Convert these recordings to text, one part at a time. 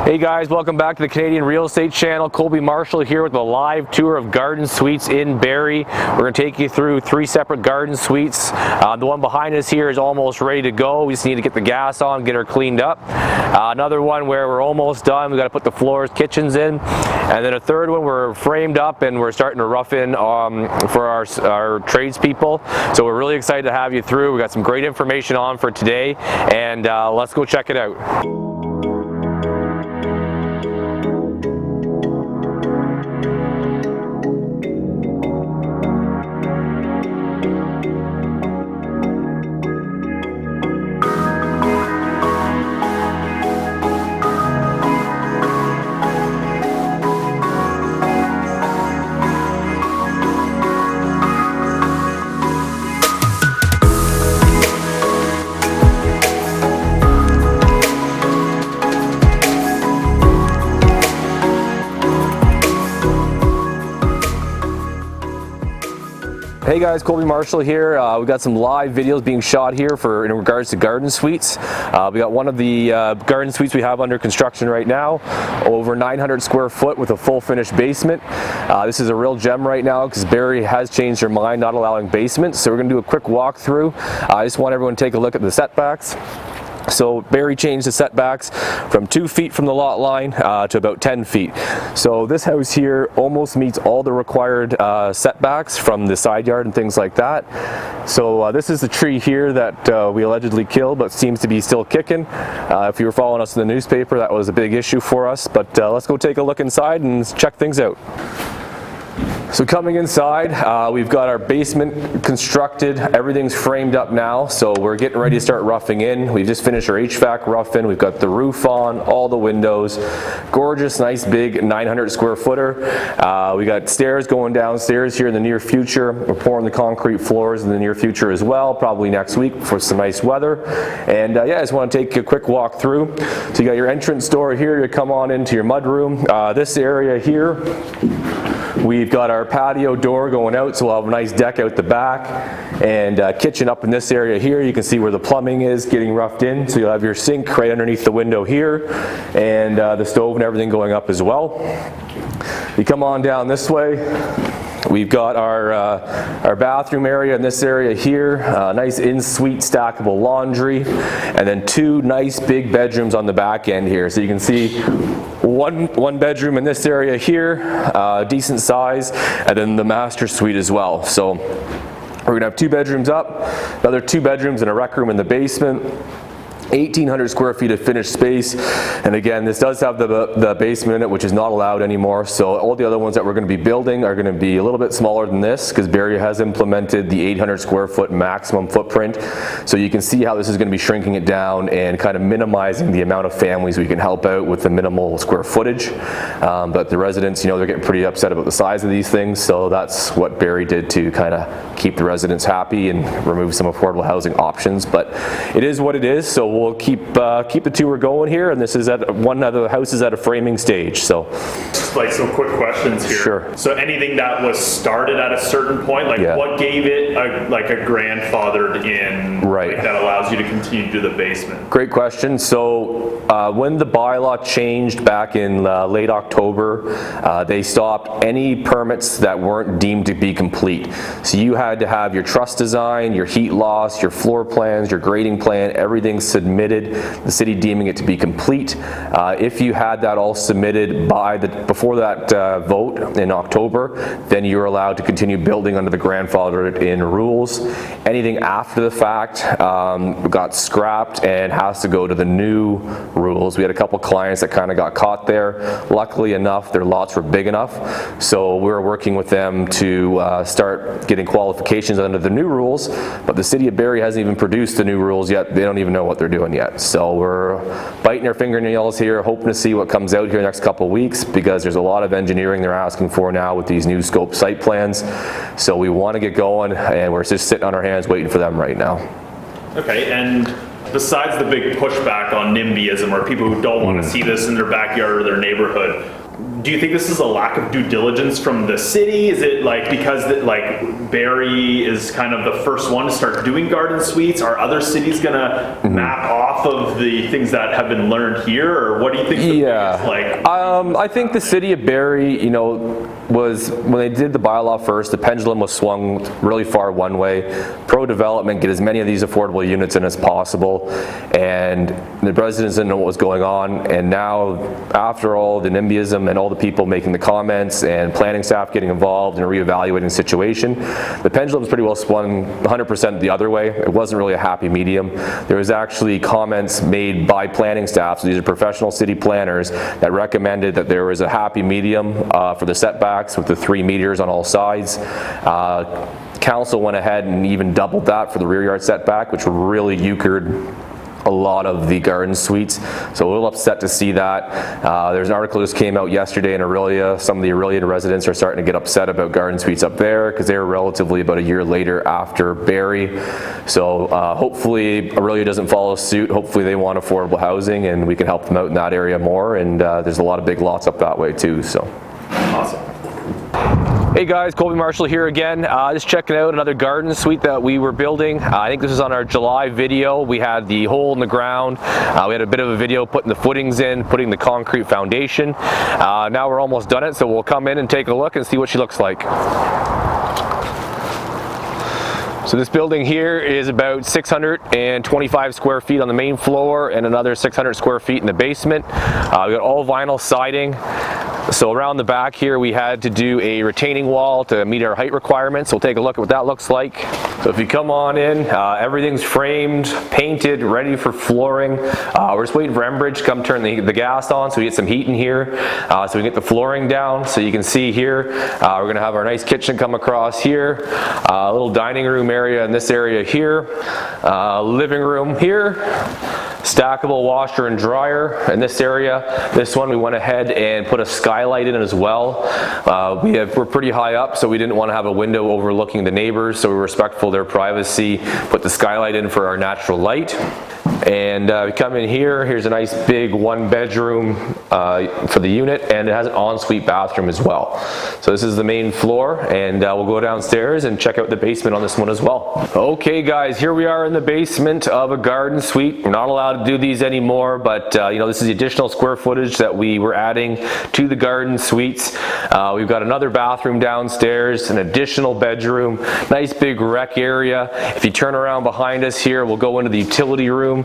Hey guys, welcome back to the Canadian Real Estate Channel. Colby Marshall here with a live tour of garden suites in Barrie. We're going to take you through 3 separate garden suites. The one behind us here is almost ready to go. We just need to get the gas on, get her cleaned up. Another one where we're almost done. We've got to put the floors, kitchens in. And then a third one we're framed up and we're starting to rough in for our tradespeople. So we're really excited to have you through. We've got some great information on for today, and let's go check it out. Hey guys, Colby Marshall here. We got some live videos being shot here in regards to garden suites. We got one of the garden suites we have under construction right now, over 900 square foot with a full finished basement. This is a real gem right now because Barrie has changed their mind not allowing basements. So we're going to do a quick walkthrough. I just want everyone to take a look at the setbacks. So Barrie changed the setbacks from 2 feet from the lot line to about 10 feet. So this house here almost meets all the required setbacks from the side yard and things like that. So this is the tree here that we allegedly killed, but seems to be still kicking. If you were following us in the newspaper, that was a big issue for us. But let's go take a look inside and check things out. So coming inside, we've got our basement constructed. Everything's framed up now, so we're getting ready to start roughing in. We've just finished our HVAC rough-in. We've got the roof on, all the windows. Gorgeous, nice, big 900 square footer. We got stairs going downstairs here in the near future. We're pouring the concrete floors in the near future as well, probably next week for some nice weather. And yeah, I just want to take a quick walk through. So you got your entrance door here. You come on into your mudroom. This area here, we've got our patio door going out, so we'll have a nice deck out the back, and kitchen up in this area here. You can see where the plumbing is getting roughed in, so you'll have your sink right underneath the window here, and the stove and everything going up as well. You come on down this way. We've got our bathroom area in this area here, nice in-suite stackable laundry, and then 2 nice big bedrooms on the back end here. So you can see one bedroom in this area here, decent size, and then the master suite as well. So we're gonna have 2 bedrooms up, another 2 bedrooms and a rec room in the basement. 1,800 square feet of finished space, and again, this does have the basement in it, which is not allowed anymore. So all the other ones that we're going to be building are going to be a little bit smaller than this because Barrie has implemented the 800 square foot maximum footprint. So you can see how this is going to be shrinking it down and kind of minimizing the amount of families we can help out with the minimal square footage. But the residents, you know, they're getting pretty upset about the size of these things. So that's what Barrie did to kind of keep the residents happy and remove some affordable housing options. But it is what it is. So we'll keep the tour going here, and this is at one of the houses at a framing stage. So just like some quick questions here. Sure. So anything that was started at a certain point, like what gave it a grandfathered in, right, like, that allows you to continue to do the basement? Great question. So when the bylaw changed back in late October, they stopped any permits that weren't deemed to be complete. So you had to have your truss design, your heat loss, your floor plans, your grading plan, everything submitted, the city deeming it to be complete. If you had that all submitted before that vote in October, then you're allowed to continue building under the grandfathered in rules. Anything after the fact got scrapped and has to go to the new rules. We had a couple clients that kind of got caught there. Luckily enough, their lots were big enough, so we were working with them to start getting qualifications under the new rules, but the city of Barrie hasn't even produced the new rules yet. They don't even know what they're doing yet. So we're biting our fingernails here, hoping to see what comes out here the next couple of weeks, because there's a lot of engineering they're asking for now with these new scope site plans. So we want to get going, and we're just sitting on our hands waiting for them right now. Okay, and besides the big pushback on NIMBYism, or people who don't want to see this in their backyard or their neighborhood, do you think this is a lack of due diligence from the city? Is it like because like Barrie is kind of the first one to start doing garden suites? Are other cities gonna map off of the things that have been learned here, or what do you think? I think the city of Barrie, you know, was when they did the bylaw first, the pendulum was swung really far one way. Pro-development, get as many of these affordable units in as possible, and the residents didn't know what was going on. And now, after all the NIMBYism and all the people making the comments and planning staff getting involved and reevaluating the situation, the pendulum's pretty well swung 100% the other way. It wasn't really a happy medium. There was actually comments made by planning staff, so these are professional city planners, that recommended that there was a happy medium for the setbacks with the 3 meters on all sides. Council went ahead and even doubled that for the rear yard setback, which really euchred a lot of the garden suites. So a little upset to see that. There's an article that just came out yesterday in Orillia. Some of the Orillia residents are starting to get upset about garden suites up there because they were relatively about a year later after Barrie. So hopefully Orillia doesn't follow suit. Hopefully they want affordable housing and we can help them out in that area more. And there's a lot of big lots up that way too. So awesome. Hey guys, Colby Marshall here again. Just checking out another garden suite that we were building. I think this is on our July video. We had the hole in the ground. We had a bit of a video putting the footings in, putting the concrete foundation. Now we're almost done it, so we'll come in and take a look and see what she looks like. So this building here is about 625 square feet on the main floor and another 600 square feet in the basement. We got all vinyl siding. So around the back here we had to do a retaining wall to meet our height requirements. We'll take a look at what that looks like. So if you come on in, everything's framed, painted, ready for flooring. We're just waiting for Enbridge to come turn the gas on so we get some heat in here, so we can get the flooring down. So you can see here, we're gonna have our nice kitchen come across here, a little dining room area in this area here, living room here, stackable washer and dryer in this area. This one we went ahead and put a skylight in as well. We're pretty high up, so we didn't want to have a window overlooking the neighbors, so we're respectful of their privacy. Put the skylight in for our natural light. And we come in here, here's a nice big 1-bedroom for the unit, and it has an ensuite bathroom as well. So this is the main floor, and we'll go downstairs and check out the basement on this one as well. Okay guys, here we are in the basement of a garden suite. We're not allowed to do these anymore, but you know, this is the additional square footage that we were adding to the garden suites. We've got another bathroom downstairs, an additional bedroom, nice big rec area. If you turn around behind us here, we'll go into the utility room.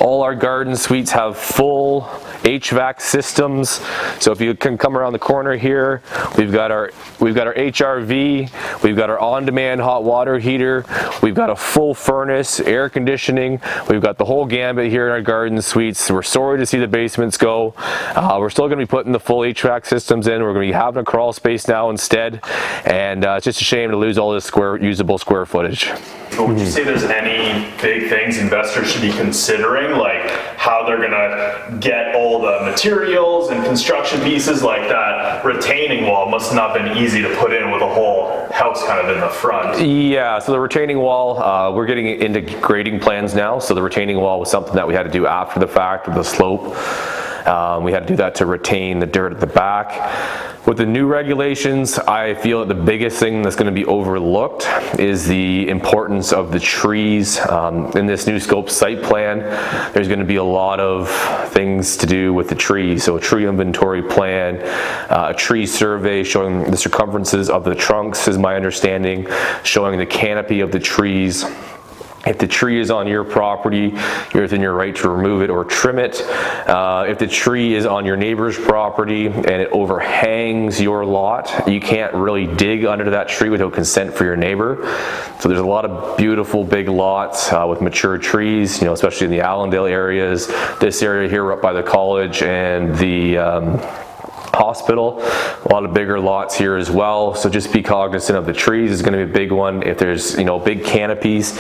All our garden suites have full HVAC systems. So if you can come around the corner here, we've got our HRV, we've got our on-demand hot water heater, we've got a full furnace, air conditioning, we've got the whole gambit here in our garden suites. We're sorry to see the basements go. We're still going to be putting the full HVAC systems in. We're going to be having a crawl space now instead, and it's just a shame to lose all this usable square footage. But would you say there's any big things investors should be considering, like how they're gonna get all the materials and construction pieces? Like that retaining wall must not have been easy to put in with a whole house kind of in the front. Yeah, so the retaining wall, we're getting into grading plans now, so the retaining wall was something that we had to do after the fact with the slope. We had to do that to retain the dirt at the back. With the new regulations, I feel that the biggest thing that's going to be overlooked is the importance of the trees. In this new scope site plan, there's going to be a lot of things to do with the trees. So a tree inventory plan, a tree survey showing the circumferences of the trunks is my understanding, showing the canopy of the trees. If the tree is on your property, you're within your right to remove it or trim it. If the tree is on your neighbor's property and it overhangs your lot, you can't really dig under that tree without consent for your neighbor. So there's a lot of beautiful big lots with mature trees, you know, especially in the Allendale areas. This area here up by the college and the hospital, a lot of bigger lots here as well. So just be cognizant of the trees is going to be a big one. If there's, you know, big canopies,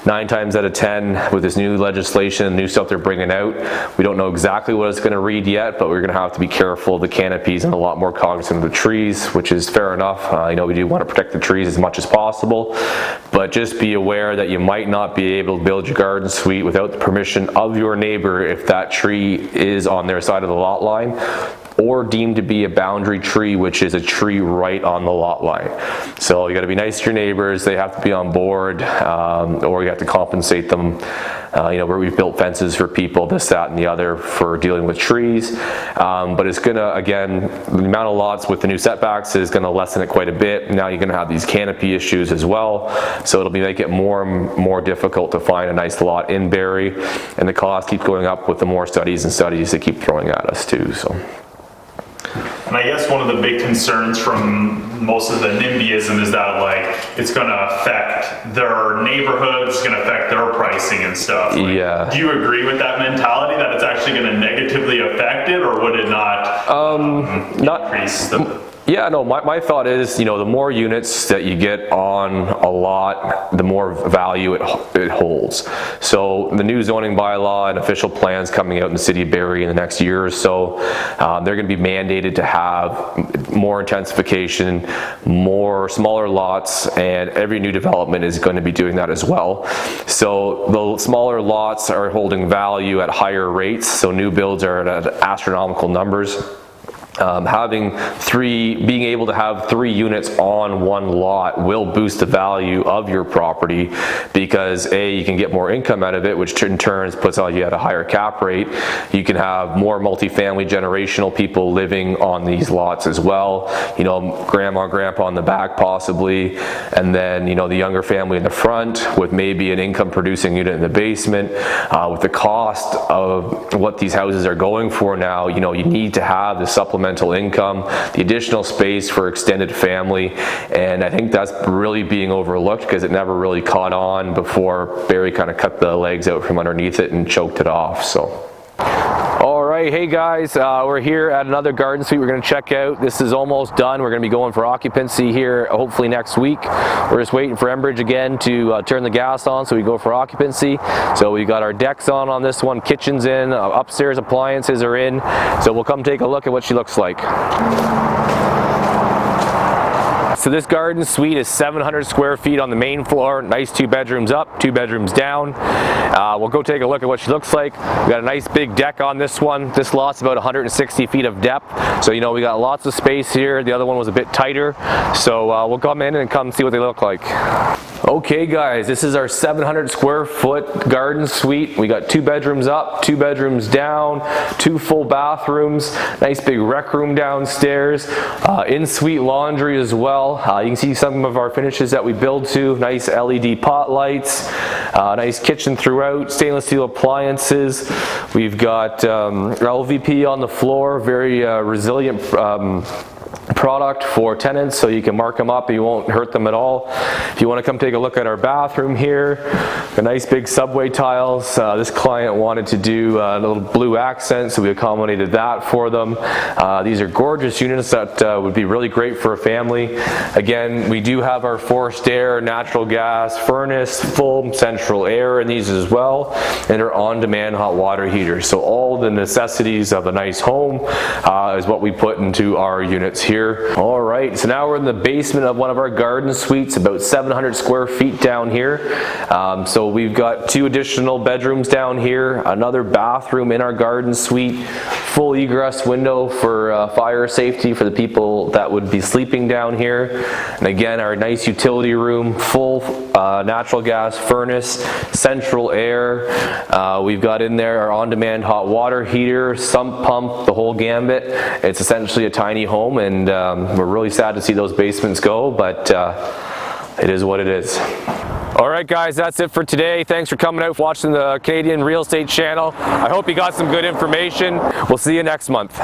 9 times out of 10 with this new legislation, new stuff they're bringing out, we don't know exactly what it's going to read yet, but we're going to have to be careful of the canopies and a lot more cognizant of the trees, which is fair enough. You know, we do want to protect the trees as much as possible, but just be aware that you might not be able to build your garden suite without the permission of your neighbor if that tree is on their side of the lot line. or deemed to be a boundary tree, which is a tree right on the lot line. So you got to be nice to your neighbors, they have to be on board, or you have to compensate them. Where we've built fences for people, this, that, and the other for dealing with trees. But it's gonna, again, the amount of lots with the new setbacks is gonna lessen it quite a bit. Now you're gonna have these canopy issues as well. So it'll make it more and more difficult to find a nice lot in Barrie. And the cost keeps going up with the more studies and studies they keep throwing at us too, so. And I guess one of the big concerns from most of the NIMBYism is that like it's going to affect their neighborhoods, it's going to affect their pricing and stuff. Like, yeah. Do you agree with that mentality that it's actually going to negatively affect it, or would it not increase the... Yeah, no, my thought is, the more units that you get on a lot, the more value it holds. So the new zoning bylaw and official plans coming out in the city of Barrie in the next year or so, they're going to be mandated to have more intensification, more smaller lots, and every new development is going to be doing that as well. So the smaller lots are holding value at higher rates, so new builds are at astronomical numbers. Being able to have 3 units on one lot will boost the value of your property, because A, you can get more income out of it, which in turn puts you at a higher cap rate. You can have more multifamily generational people living on these lots as well. Grandma, grandpa on the back possibly, and then the younger family in the front with maybe an income producing unit in the basement. With the cost of what these houses are going for now, you need to have the supplemental income, the additional space for extended family, and I think that's really being overlooked because it never really caught on before Barrie kind of cut the legs out from underneath it and choked it off. So. All right, hey guys, we're here at another garden suite we're going to check out. This is almost done. We're going to be going for occupancy here hopefully next week. We're just waiting for Enbridge again to turn the gas on so we go for occupancy. So we got our decks on this one, kitchen's in, upstairs appliances are in. So we'll come take a look at what she looks like. So this garden suite is 700 square feet on the main floor, nice 2 bedrooms up, 2 bedrooms down. We'll go take a look at what she looks like. We got a nice big deck on this one. This lot's about 160 feet of depth. So we got lots of space here. The other one was a bit tighter. So we'll come in and come see what they look like. Okay guys, this is our 700 square foot garden suite. We got 2 bedrooms up, 2 bedrooms down, 2 full bathrooms, nice big rec room downstairs, in-suite laundry as well. You can see some of our finishes that we build to, nice LED pot lights, nice kitchen throughout, stainless steel appliances. We've got LVP on the floor, very resilient product for tenants, so you can mark them up, you won't hurt them at all. If you want to come take a look at our bathroom here, a nice big subway tiles. This client wanted to do a little blue accent, so we accommodated that for them. These are gorgeous units that would be really great for a family. Again, we do have our forced air, natural gas furnace, full central air in these as well, and our on-demand hot water heaters. So all the necessities of a nice home is what we put into our units here. All right, so now we're in the basement of one of our garden suites, about 700 square feet down here. So we've got 2 additional bedrooms down here, another bathroom in our garden suite, full egress window for fire safety for the people that would be sleeping down here. And again, our nice utility room, full natural gas furnace, central air. We've got in there our on-demand hot water heater, sump pump, the whole gambit. It's essentially a tiny home, and we're really sad to see those basements go, but it is what it is. All right guys, that's it for today. Thanks for coming out, watching the Canadian Real Estate Channel. I hope you got some good information. We'll see you next month.